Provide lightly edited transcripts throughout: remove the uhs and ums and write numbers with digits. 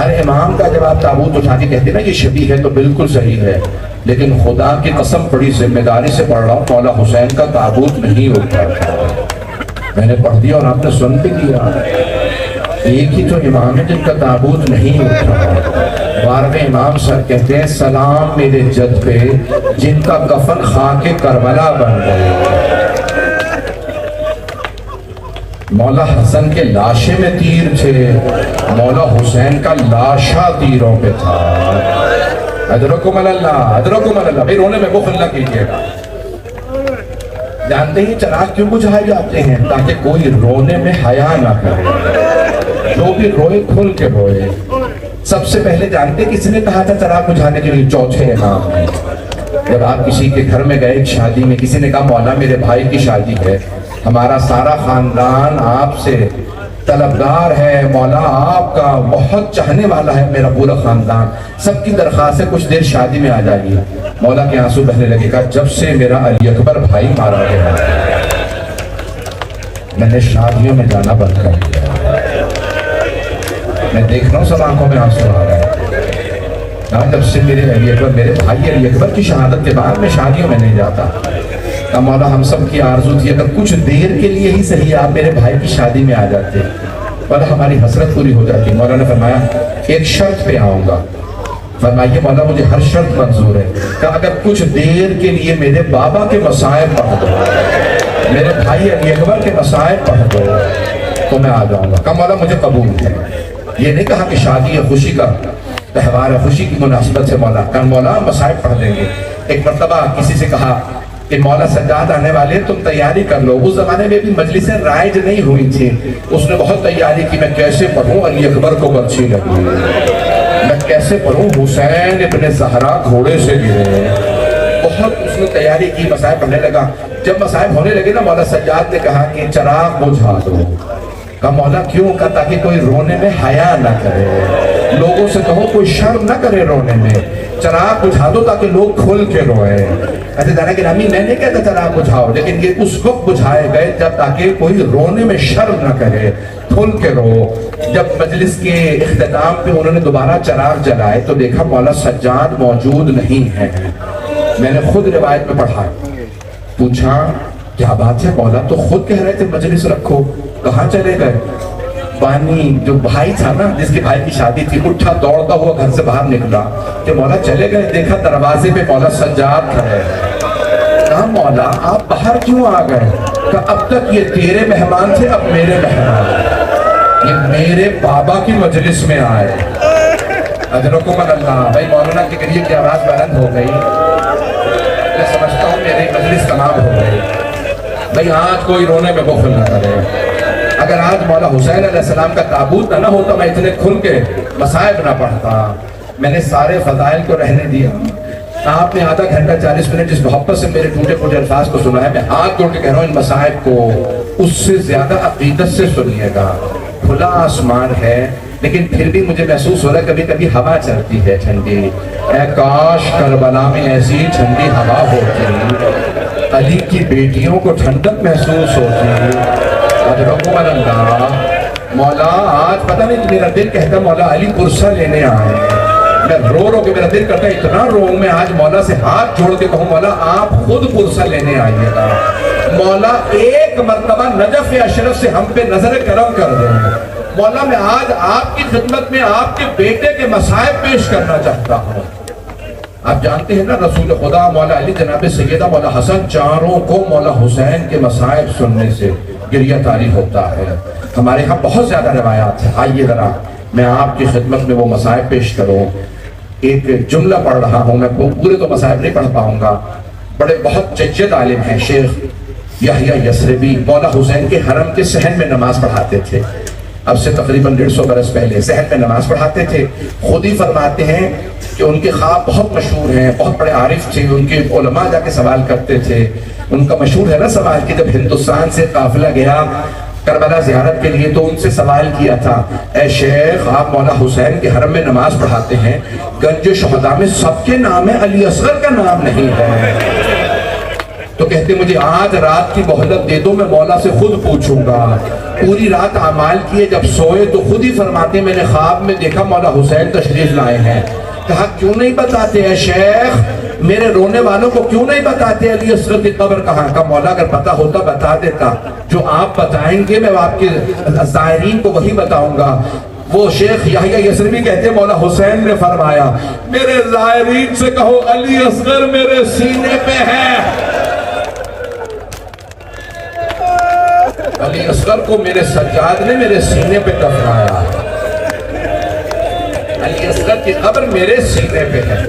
ہر امام کا جب آپ تابوت اٹھا کے کہتے ہیں نا یہ شبیہ ہے تو بالکل صحیح ہے، لیکن خدا کی قسم بڑی ذمہ داری سے پڑھ رہا ہوں، مولا حسین کا تابوت نہیں ہوتا تھا۔ میں نے پڑھ دیا اور آپ نے سن بھی دیا، ایک ہی تو امام ہے جن کا تابوت نہیں ہوتا۔ 12ویں امام سر کہتے ہیں سلام میرے جد پہ جن کا کفن خاک کربلا بن گئے۔ مولا حسن کے لاشے میں تیر تھے، مولا حسین کا لاشا تیروں پہ تھا۔ ادرکم اللہ، ادرکم اللہ، بھئی رونے میں بخل نہ کیجیے گا۔ جانتے ہیں چراغ کیوں بجھائے جاتے ہیں؟ تاکہ کوئی رونے میں حیا نہ کرے، جو بھی روئے کھل کے روئے۔ سب سے پہلے جانتے کس نے کہا تھا چراغ بجھانے کے لیے؟ چوتھے امام نے۔ جب آپ کسی کے گھر میں گئے ایک شادی میں، کسی نے کہا مولا میرے بھائی کی شادی ہے، ہمارا سارا خاندان آپ سے طلبگار ہے، مولا آپ کا بہت چاہنے والا ہے میرا پورا خاندان، سب کی درخواست ہے کچھ دیر شادی میں آ جائیے۔ مولا کے آنسو بہنے لگے، کہا جب سے میرا علی اکبر بھائی مارا گیا میں نے شادیوں میں جانا بند کر دیا۔ میں دیکھ رہا ہوں سب آنکھوں میں آنسو آ رہا ہے، جب سے میرے علی اکبر، میرے بھائی علی اکبر کی شہادت کے بعد میں شادیوں میں نہیں جاتا۔ کہا مولا ہم سب کی آرزو تھی اگر کچھ دیر کے لیے ہی صحیح آپ میرے بھائی کی شادی میں آ جاتے اور ہماری حسرت پوری ہو جاتی۔ مولا نے فرمایا ایک شرط پہ آؤں گا۔ فرمائیے مولا مجھے ہر شرط منظور ہے۔ کہا اگر کچھ دیر کے لیے میرے بابا کے مسائب پڑھ دو، میرے بھائی علی اکبر کے مسائب پڑھ دو تو میں آ جاؤں گا۔ کہا مولا مجھے قبول ہے۔ یہ نہیں کہا کہ شادی ہے خوشی کا تہوار ہے، خوشی کی مناسبت سے مولا، کہا مولا مسائب پڑھ دیں گے۔ ایک مرتبہ کسی سے کہا کہ مولا سجاد آنے والے تم تیاری کر لو۔ اس زمانے میں بھی مجلسیں رائج نہیں ہوئی تھی، اس نے بہت تیاری کی، میں کیسے پڑھوں علی اکبر کو برچھی لگی، میں کیسے پڑھوں حسین ابن زہرا گھوڑے سے گرے، بہت اس نے تیاری کی، مسائب پڑھنے لگا۔ جب مسائب ہونے لگے نا مولا سجاد نے کہا کہ چراغ بجھا دو۔ کہا مولا کیوں؟ کہا تاکہ کوئی رونے میں حیا نہ کرے، لوگوں سے کہو کوئی شرم نہ کرے رونے میں، چراغ بجھا دو تاکہ لوگ کھل کے روئے۔ ایسے جانا کہ رامی میں نے کہتا چراغ بجھاؤ، لیکن یہ اس وقت بجھائے گئے جب تاکہ کوئی رونے میں شرم نہ کرے، کھل کے رو۔ جب مجلس کے اختتام پہ انہوں نے دوبارہ چراغ جلائے تو دیکھا مولا سجاد موجود نہیں ہے۔ میں نے خود روایت میں پڑھا، پوچھا کیا بات ہے؟ مولا تو خود کہہ رہے تھے مجلس رکھو، کہاں چلے گئے؟ بانی جو بھائی تھا نا جس کے بھائی کی شادی تھی اٹھا دوڑتا ہوا گھر سے باہر نکلا کہ مولا چلے گئے، دیکھا دروازے پہ مولا سجاد کھڑے۔ کہا مولا آپ باہر کیوں آ گئے؟ کہا اب تک یہ تیرے مہمان تھے، اب میرے مہمان، یہ میرے بابا کی مجلس میں آئے۔ اجرکم اللہ۔ بھائی مولانا کے قریب کی آواز بلند ہو گئی، میں سمجھتا ہوں میری مجلس تمام ہو گئی۔ بھائی آج کوئی رونے میں بخل نہ کرے۔ اگر آج مولا حسین علیہ السلام کا تابوت نہ ہوتا میں اتنے کھل کے مسائب نہ پڑھتا۔ میں نے سارے فضائل کو رہنے دیا۔ آپ نے آدھا گھنٹہ 40 منٹ جس محبت سے میرے ٹوٹے پھوٹے الفاظ کو سنا ہے، میں ہاتھ جوڑ کے کہہ رہا ہوں ان مسائب کو اس سے زیادہ عقیدت سے سنیے گا۔ کھلا آسمان ہے لیکن پھر بھی مجھے محسوس ہو رہا ہے کبھی کبھی ہوا چلتی ہے ٹھنڈی۔ اے کاش کربلا میں ایسی ٹھنڈی ہوا ہوتی، علی کی بیٹیوں کو ٹھنڈک محسوس ہوتی۔ ادرکم اللہ۔ مولا آج پتہ نہیں میرا دل کہتا مولا علی پرسہ لینے آئے، میں رو رو کے میرا دل کرتا ہے اتنا رو میں آج مولا سے ہاتھ جوڑ کے کہوں مولا آپ خود پرسہ لینے آئیے گا، مولا ایک مرتبہ نجف اشرف سے ہم پہ نظر کرم کر دیں۔ مولا میں آج آپ کی خدمت میں آپ کے بیٹے کے مسائب پیش کرنا چاہتا ہوں۔ آپ جانتے ہیں نا رسول خدا مولا علی جناب سیدہ مولا حسن چاروں کو مولا حسین کے مسائب سننے سے گریہ طاری ہوتا ہے۔ ہمارے ہاں بہت زیادہ روایات ہیں، آئیے ذرا میں آپ کی خدمت میں وہ مسائب پیش کروں۔ ایک جملہ پڑھ رہا ہوں، میں پورے تو مسائب نہیں پڑھ پاؤں گا، بڑے بہت ججد عالم ہیں شیخ یحییٰ یثربی، مولا حسین کے حرم کے صحن میں نماز پڑھاتے تھے۔ اب سے تقریباً 150 برس پہلے صحن میں نماز پڑھاتے تھے۔ خود ہی فرماتے ہیں کہ ان کے خواب بہت مشہور ہیں، بہت بڑے عارف تھے، ان کے علماء جا کے سوال کرتے تھے۔ ان کا مشہور ہے نا سوال کہ جب ہندوستان سے قافلہ گیا کربلا زیارت کے لیے تو ان سے سوال کیا تھا اے شیخ آپ مولا حسین کے حرم میں نماز پڑھاتے ہیں، گنج شہداء میں سب کے نام ہے، علی اصغر کا نام نہیں ہے۔ تو کہتے مجھے آج رات کی مہلت دے دو، میں مولا سے خود پوچھوں گا پوری رات اعمال کیے، جب سوئے تو خود ہی فرماتے میں نے خواب میں دیکھا مولا حسین تشریف لائے ہیں۔ کہا کیوں نہیں بتاتے ہیں شیخ، میرے رونے والوں کو کیوں نہیں بتاتے علی اصغر کی قبر کہاں؟ کہا مولا اگر پتا ہوتا بتا دیتا، جو آپ بتائیں گے میں آپ کے زائرین کو وہی بتاؤں گا۔ وہ شیخ یحییٰ یثربی کہتے ہیں مولا حسین نے فرمایا میرے زائرین سے کہو علی اصغر میرے سینے پہ ہے۔ علی اصغر کو میرے سجاد نے میرے سینے پہ دفنایا، علی اصغر کی قبر میرے سینے پہ ہے۔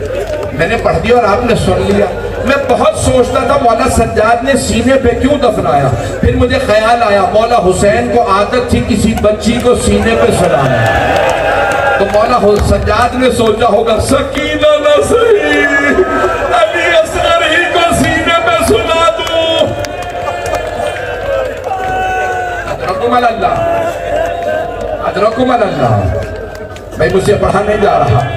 میں نے پڑھ دیا اور آپ نے سن لیا۔ میں بہت سوچتا تھا مولا سجاد نے سینے پہ کیوں دفنایا، پھر مجھے خیال آیا مولا حسین کو عادت تھی کسی بچی کو سینے پہ سلانا، تو مولا سجاد نے سوچا ہوگا سکینہ نہ صحیح علی اصغر ہی کو سینے پہ سلا دوں۔ ادرکم اللہ، ادرکم اللہ۔ میں مجھ سے پڑھا نہیں جا رہا،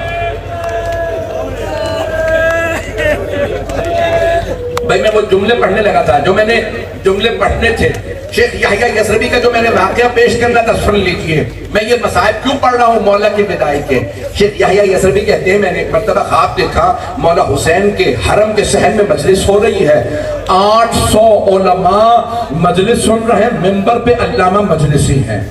بھائی میں وہ جملے پڑھنے لگا تھا جو میں نے جملے پڑھنے تھے شیخ یحییٰ یثربی کا جو میں نے واقعہ پیش کرنا تھا، سن لیجئے۔ میں یہ مصائب کیوں پڑھ رہا ہوں مولا کی بدائی کے؟ شیخ یحییٰ یثربی کہتے ہیں میں نے ایک مرتبہ خواب دیکھا مولا حسین کے حرم کے صحن میں مجلس ہو رہی ہے، 800 علماء مجلس سن رہے ہیں، منبر پہ علامہ مجلسی ہیں،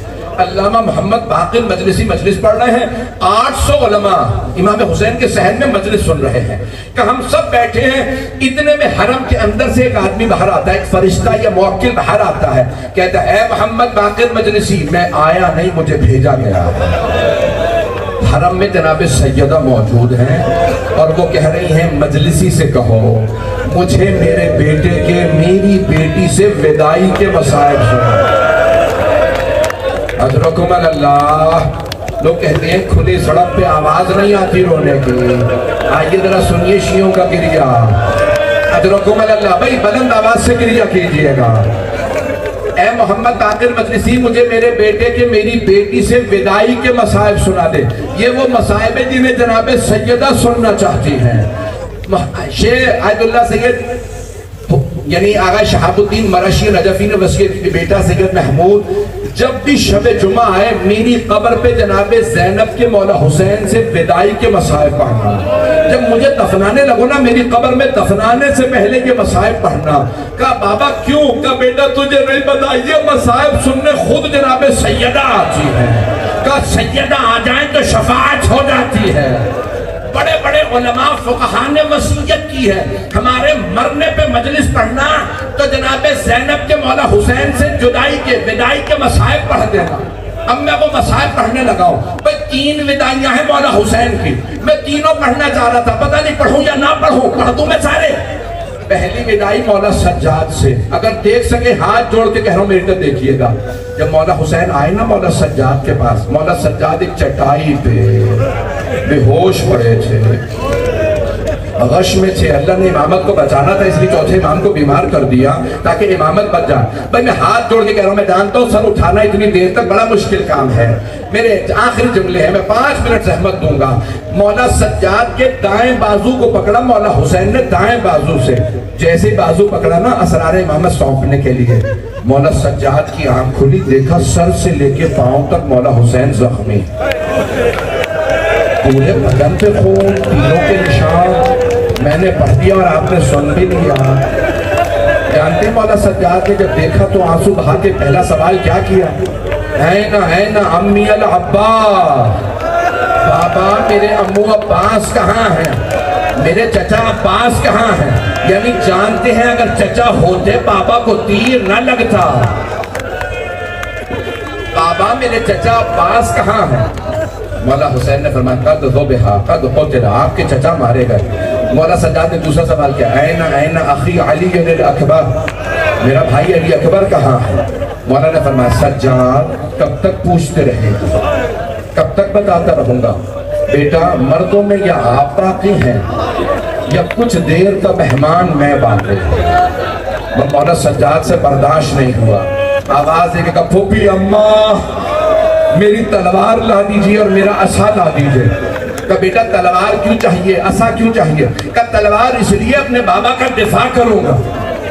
علامہ محمد باقر مجلسی مجلس پڑھ رہے ہیں، 800 علماء امام حسین کے صحن میں مجلس سن رہے ہیں کہ ہم سب بیٹھے ہیں۔ اتنے میں حرم کے اندر سے ایک آدمی باہر آتا ہے، ایک فرشتہ یا موکل باہر آتا ہے، کہتا ہے اے محمد باقر مجلسی میں آیا نہیں مجھے بھیجا گیا۔ حرم میں جناب سیدہ موجود ہیں اور وہ کہہ رہی ہیں مجلسی سے کہو مجھے میرے بیٹے کے میری بیٹی سے وداعی کے مصائب سنا۔ ادرکم اللہ۔ لوگ کہتے ہیں کھلی سڑک پہ آواز نہیں آتی رونے کی، آئیے ذرا سنیے شیعوں کا گریہ۔ ادرکم اللہ، بھائی بلند آواز سے گریہ کیجئے گا۔ اے محمد باقر مجلسی مجھے میرے بیٹے کے میری بیٹی سے وداعی کے مصائب سنا دے۔ یہ وہ مصائب ہیں جنہیں جناب سیدہ سننا چاہتی ہیں۔ شیخ عید اللہ سید یعنی آغا شہاب الدین مرشی نجفی نے وصیت کی، بیٹا سید محمود جب بھی شب جمعہ آئے میری قبر پہ جناب زینب کے مولا حسین سے وداعی کے مصائب پڑھنا، جب مجھے دفنانے لگو نا میری قبر میں دفنانے سے پہلے یہ مصائب پڑھنا۔ کہا بابا کیوں؟ کہا بیٹا تجھے نہیں پتا یہ مصائب سننے خود جناب سیدہ آتی ہے۔ کہا سیدہ آ جائیں تو شفاعت ہو جاتی ہے۔ بڑے بڑے علماء فقہاء نے وصیت کی ہے ہمارے مرنے پہ مجلس پڑھنا تو جناب زینب کے مولا حسین سے جدائی کے وداعی کے مصائب پڑھ دینا۔ اب میں وہ مصائب پڑھنے لگا ہوں، بھئی 3 وداعیاں ہیں مولا حسین کی، میں تینوں پڑھنا چاہ رہا تھا، پتہ نہیں پڑھوں یا نہ پڑھوں، پڑھ دوں میں سارے۔ پہلی وداعی مولا سجاد سے، اگر دیکھ سکے ہاتھ جوڑ کے کہہ رہا ہوں میرے تو دیکھیے گا۔ جب مولا حسین آئے نا مولا سجاد کے پاس، مولا سجاد ایک چٹائی پہ بے ہوش پڑے تھے، غش میں تھے، اللہ نے امامت کو بچانا تھا اس لیے چوتھے امام کو بیمار کر دیا تاکہ امامت بچ جائے۔ بھائی میں ہاتھ جوڑ کے کہہ رہا ہوں میں جانتا ہوں سر اٹھانا اتنی دیر تک بڑا مشکل کام ہے، میرے آخری جملے ہیں، میں 5 منٹ زحمت دوں گا۔ مولا سجاد کے دائیں بازو کو پکڑا مولا حسین نے دائیں بازو سے، جیسے بازو پکڑا نا اسرار امامت سونپنے کے لیے، مولا سجاد کی آنکھ کھلی، دیکھا سر سے لے کے پاؤں تک مولا حسین زخمی، پورے بدن پہ خون، تیروں کے نشان۔ میں نے پڑھ دیا اور آپ نے سن بھی لیا۔ جانتے مولا سجاد نے جب دیکھا تو آنسو بہا کے پہلا سوال کیا کیا؟ این امی العباس، بابا میرے امو عباس کہاں ہیں، میرے چچا عباس کہاں ہیں؟ یعنی جانتے ہیں اگر چچا ہوتے بابا کو تیر نہ لگتا۔ بابا میرے چچا عباس کہاں ہیں؟ مولا حسین نے فرمایا قد ذبح قد قتل، آپ کے چچا مارے گئے۔ مولا سجاد نے دوسرا سوال کیا؟ این اخی علی الاکبر، میرا بھائی علی اکبر کہاں ہے؟ مولا نے فرمایا سجاد کب تک پوچھتے رہے گا، کب تک بتاتا رہوں گا؟ بیٹا مردوں میں یا آپ باقی ہیں یا کچھ دیر کا مہمان میں باقی۔ مولا سجاد سے برداشت نہیں ہوا، آواز ایک کہ پھوپھی اماں میری تلوار لا دیجئے اور میرا عصا لا دیجئے۔ کہ بیٹا تلوار کیوں چاہیے، عصا کیوں چاہیے؟ کہ تلوار اس لیے اپنے بابا کا دفاع کروں گا،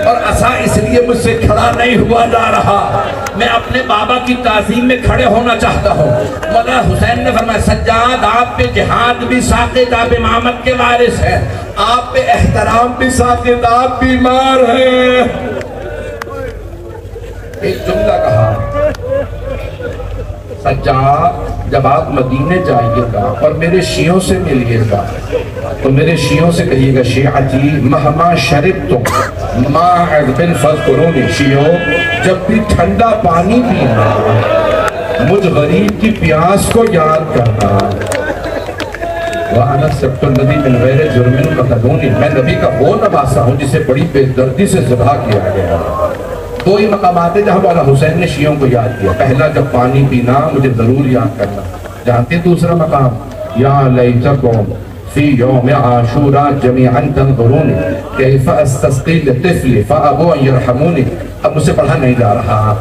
اور عصا اس لیے مجھ سے کھڑا نہیں ہوا جا رہا، میں اپنے بابا کی تعظیم میں کھڑے ہونا چاہتا ہوں۔ مولا حسین نے فرمایا سجاد آپ پہ جہاد بھی ساقط، آپ امامت کے وارث ہیں، آپ پہ احترام بھی ساقط، آپ بیمار ہیں۔ ایک جملہ کہا سجاد جب آپ مدینے جائیے گا اور میرے شیعوں سے ملیے گا تو میرے شیعوں سے کہیے گا شیعتی مہما شربتم ماء بن فذکرونی، شیعوں جب بھی ٹھنڈا پانی پینا مجھ غریب کی پیاس کو یاد کرنا۔ وَأَنَا السَّبْتُ الَّذِي مِنْ غَيْرِ جُرْمٍ قَتَلُونِي، میں نبی کا وہ نواسا ہوں جسے بڑی بے دردی سے ذبح کیا گیا۔ دو ہی مقامات ہیں جہاں مولا حسین نے شیعوں کو یاد کیا، پہلا جب پانی پینا مجھے ضرور یاد کرنا۔ جانتے دوسرا مقام یا لیتکم فی یوم عاشوراء جمیعا تنظرونی کیف استسقی لطفل فابوا ان یرحمونی۔ اب مجھ سے پڑھا نہیں جا رہا۔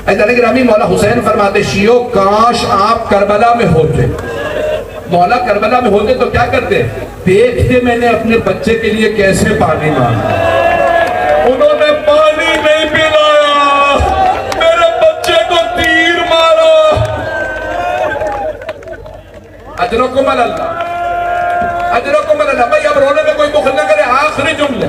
ایسا گرامی مولا حسین فرماتے شیعوں کاش آپ کربلا میں ہوتے، مولا کربلا میں ہوتے تو کیا کرتے؟ دیکھتے میں نے اپنے بچے کے لیے کیسے پانی مانگا، انہوں نے پانی نہیں پلایا، میرے بچے کو تیر مارا۔ اجرکم اللہ، اجرکم اللہ۔ بھائی اب رونے میں کوئی بخل نہ کرے، آخری جملے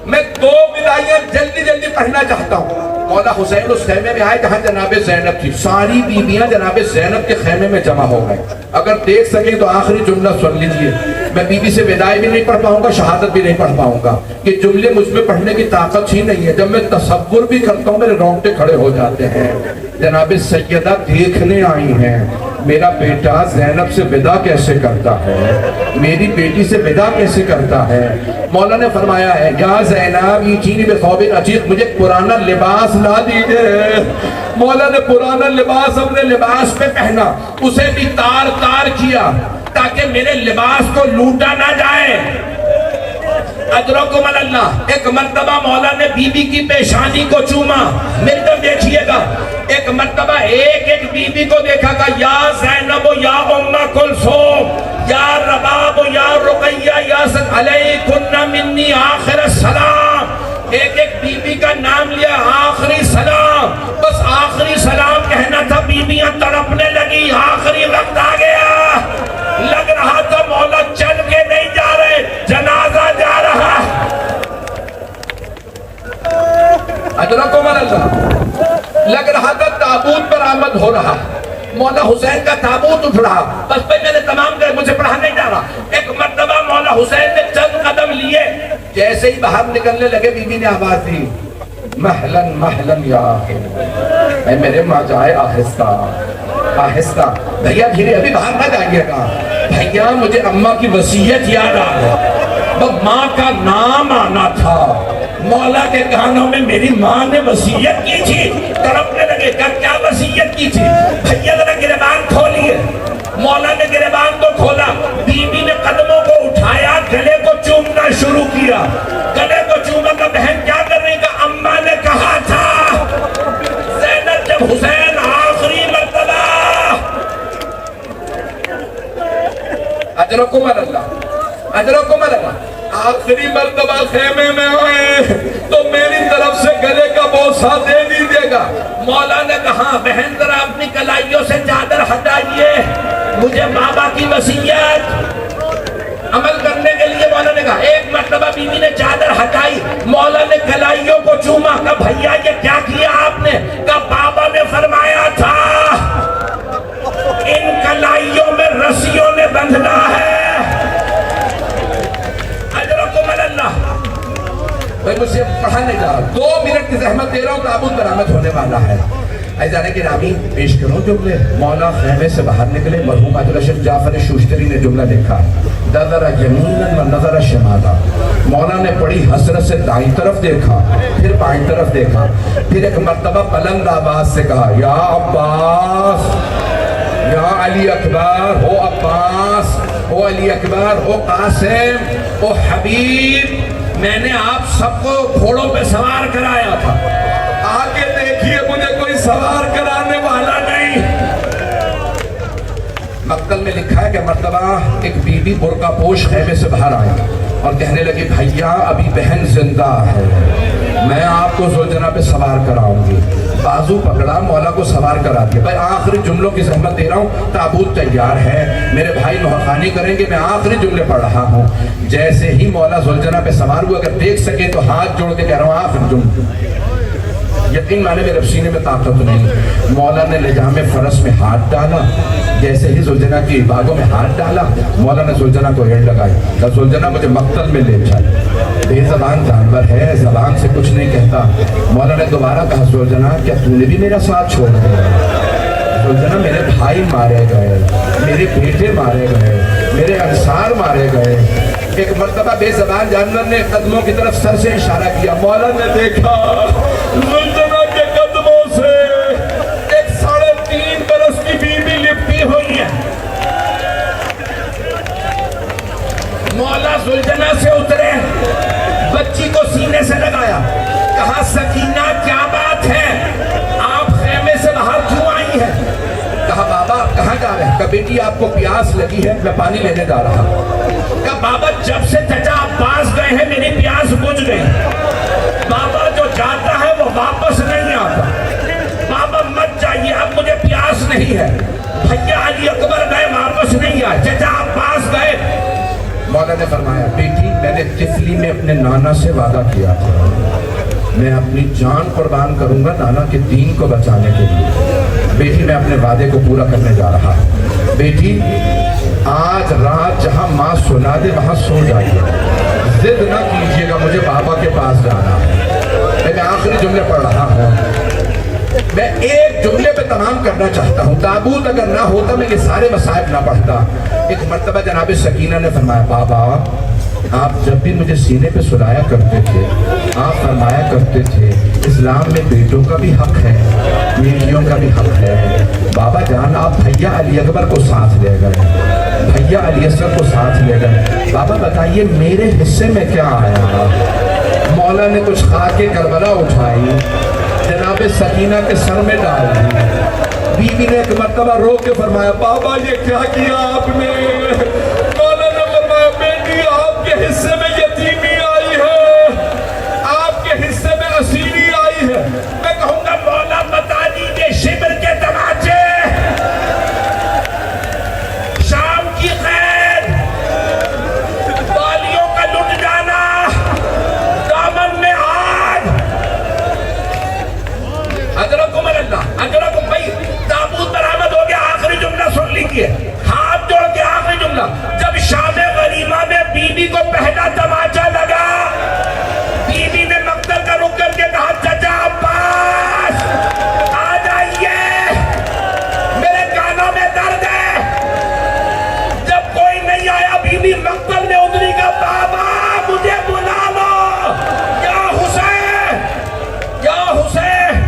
میں دو بدائیاں جلدی جلدی پڑھنا چاہتا ہوں۔ مولا حسین اس خیمے میں آئے جہاں جناب زینب تھی، ساری بیویاں جناب زینب کے خیمے میں جمع ہو گئے۔ اگر دیکھ سکیں تو آخری جملہ سن لیجئے، میں بیوی سے وداع بھی نہیں پڑھ پاؤں گا، شہادت بھی نہیں پڑھ پاؤں گا، یہ جملے مجھ میں پڑھنے کی طاقت ہی نہیں ہے، جب میں تصور بھی کرتا ہوں میرے رونگٹے کھڑے ہو جاتے ہیں۔ جناب سیدہ دیکھنے آئی ہیں میرا بیٹا زینب سے وداع کیسے کرتا ہے، میری بیٹی سے وداع کیسے کرتا ہے۔ مولا نے فرمایا ہے یا زینب ایتینی بثوب عتیق، مجھے پرانا لباس لا دیجئے۔ مولا نے پرانا لباس اپنے لباس پہ پہنا، اسے بھی تار تار کیا تاکہ میرے لباس کو لوٹا نہ جائے۔ اجرکم اللہ۔ ایک مرتبہ مولا نے بی بی کی پیشانی کو چوما، میری طرف دیکھیے گا، ایک مرتبہ ایک ایک بی بی کو دیکھا گا، یا زینب یا ام کلثوم یا رباب یا رقیہ یا علیکن منی آخر السلام، ایک ایک بی بی کا نام لیا، آخری سلام، بس آخری سلام کہنا تھا، بیویاں تڑپنے لگی، آخری وقت آ گیا، لگ رہا تھا مولا چل کے نہیں جا رہے، جنازہ جا رہا۔ اجرکم اللہ۔ لگ رہا تھا تابوت پر آمد ہو رہا، مولا حسین کا تابوت اٹھ رہا، بس پہ میں نے تمام کر مجھے پڑھا نہیں جا رہا۔ ایک مرتبہ مولا حسین نے چند قدم لیے، جیسے ہی باہر نکلنے لگے بی بی نے آواز دی محلن محلن یا اے میرے ماں جائے آہستہ آہستہ، بھیا دھیرے ابھی باہر نہ جائیے گا، بھیا مجھے اماں کی وصیت یاد آ گئی، اب ماں کا نام آنا تھا، مولا کے کانوں میں میری ماں نے وصیت کی تھی، تڑپنے لگے کیا وصیت کی تھی؟ بھیا ذرا گریبان کھولیے، مولا نے گریبان کو کھولا، بی بی نے قدموں کو اٹھایا، گلے کو چومنا شروع کیا، گلے کو چوما کا بہن کیا کر رہی کا اماں نے کہا تھا زینب جب حسین آخری مرتبہ اجرکم اللہ اجرکم اللہ آخری مرتبہ خیمے میں آئے تو میری طرف سے گلے کا بوسہ دے دیجئے گا۔ مولا نے کہا بہن ذرا اپنی کلائیوں سے چادر ہٹائیے، مجھے بابا کی وصیت عمل کرنے کے لیے مولا نے کہا۔ ایک مرتبہ بی بی نے چادر ہٹائی، مولا نے کلائیوں کو چوما، کہا بھیا یہ کیا کیا آپ نے؟ کہا بابا نے فرمایا تھا ان کلائیوں میں رسیوں نے بندھنا ہے۔ اجرکم اللہ۔ بھائی مجھ سے پڑھا نہیں جا رہا، 2 منٹ کی زحمت دے رہا ہوں، تابوت برآمد ہونے والا ہے۔ ایزانے کے نامی پیش کروں جملے۔ مولا خیمے سے باہر نکلے، مرحوم آج اللہ شیخ جعفر شوشتری نے جملہ لکھا، نظر یمیناً و نظر شمالا، مولا نے بڑی حسرت سے دائیں طرف دیکھا، پھر بائیں طرف دیکھا، پھر ایک مرتبہ بلند آواز سے کہا یا عباس یا علی اکبر، ہو عباس، ہو علی اکبر، ہو قاسم، ہو حبیب، میں نے آپ سب کو گھوڑوں پہ سوار کرایا تھا، آگے دیکھیے مجھے کوئی سوار کرانے والا نہیں۔ مقتل میں لکھا ہے کہ مرتبہ ایک بی بی برقع پوش خیمے سے باہر آئی اور کہنے لگی بھیا ابھی بہن زندہ ہے، میں آپ کو زلجنا پہ سوار کراؤں گی. بازو پکڑا, مولا کو سوار کرا دیا. بھائی آخری جملوں کی زحمت دے رہا ہوں, تابوت تیار ہے, میرے بھائی نوحانی کریں گے, میں آخری جملے پڑھ رہا ہوں. جیسے ہی مولا زلجنا پہ سوار ہوا, اگر دیکھ سکے تو ہاتھ جوڑ کے کہہ رہا ہوں آخری جملے. یقین مانے میرے سینے میں طاقت نہیں. مولا نے لجام فرس میں ہاتھ ڈالا, جیسے ہی زلجنا کی باغوں میں ہاتھ ڈالا, مولا نے زلجنا کو ہیڈ لگائی. کہا زلجنا مجھے مقتل میں لے جائے. بے زبان جانور ہے, زبان سے کچھ نہیں کہتا. مولا نے دوبارہ کہا زلجنا کیا تو نے بھی میرا ساتھ چھوڑ دیا؟ زلجنا میرے بھائی مارے گئے, میرے بیٹے مارے گئے, میرے انصار مارے گئے. ایک مرتبہ بے زبان جانور نے قدموں کی طرف سر سے اشارہ کیا. مولا نے دیکھا زلجنا کے قدموں سے ایک 3.5 برس کی بیوی لپٹی ہوئی ہے. مولا زلجنا سے اترے, بچی کو سینے سے لگایا, کہا سکینہ کیا بات ہے, آپ خیمے سے باہر کیوں آئی ہیں؟ کہا بابا کہاں جا رہے ہیں؟ کہا بیٹی آپ کو پیاس لگی ہے, میں پانی لینے جا رہا. کہا بابا جب سے چچا عباس گئے ہیں میری پیاس بجھ گئی. بابا جو جاتا ہے وہ واپس نہیں آتا. بابا مت جائیے, اب مجھے پیاس نہیں ہے. بھیا علی اکبر گئے واپس نہیں آئے, چچا عباس گئے. مولا نے فرمایا بیٹی میں نے طفلی میں اپنے نانا سے وعدہ کیا تھا, میں اپنی جان قربان کروں گا نانا کے دین کو بچانے کے لیے. بیٹی میں اپنے وعدے کو پورا کرنے جا رہا. بیٹی آج رات جہاں ماں سلا دے وہاں سو جائیے, ضد نہ کیجیے گا مجھے بابا کے پاس جانا ہے. میں آخری جملے پڑھ رہا ہوں, میں ایک جملے پہ تمام کرنا چاہتا ہوں. تابوت اگر نہ ہوتا میں یہ سارے مصائب نہ پڑھتا. ایک مرتبہ جناب سکینہ نے فرمایا بابا آپ جب بھی مجھے سینے پہ سلایا کرتے تھے آپ فرمایا کرتے تھے اسلام میں بیٹوں کا بھی حق ہے, بیٹیوں کا بھی حق ہے. بابا جان آپ بھیا علی اکبر کو ساتھ لے گئے, بھیا علی اصغر کو ساتھ لے گئے. بابا بتائیے میرے حصے میں کیا آیا؟ مولا نے کچھ خاک کربلا اٹھائی, جناب سکینہ کے سر میں ڈال دی. بیوی نے ایک مرتبہ رو کے فرمایا بابا یہ کیا کیا آپ نے؟ مولا نے فرمایا بیٹی آپ کے حصے میں یتیمی آئی ہے, آپ کے حصے میں اسیری آئی ہے. میں کہوں گا مولا بتا دیجئے شبر کے تماچے, شام کی خیر, بالیوں کا لٹ جانا, دامن میں آگ. اجرکم اللہ اجرکم. بھائی تابوت برآمد ہو گیا, آخری جملہ سن لیجیے, ہاتھ جوڑ کے آخری جملہ. جب شام غریمہ میں بی بی کو پہلا تماچا لگا, بی بی نے مقتل کا رک کر کے کہا چچا عباس آ جائیے, میرے کانوں میں درد ہے. جب کوئی نہیں آیا بی بی مقتل میں اتری کا بابا مجھے بلا لو, یا حسین یا حسین.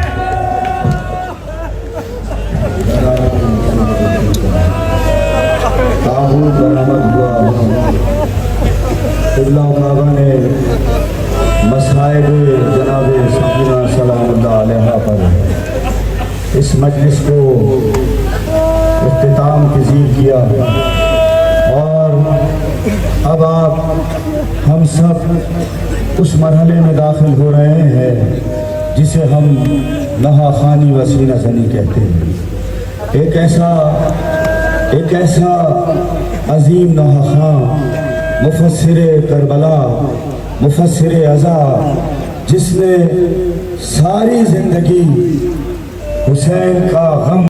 تابوت برآمد ہوا. قبلہ کعبہ نے مصائب جناب سکینہ سلام اللہ علیہ پر اس مجلس کو اختتام پذیر کیا, اور اب آپ ہم سب اس مرحلے میں داخل ہو رہے ہیں جسے ہم نہا خوانی و سینہ زنی کہتے ہیں. ایک ایسا عظیم نہا خواں, مفسر کربلا, مفسر ازا, جس نے ساری زندگی حسین کا غم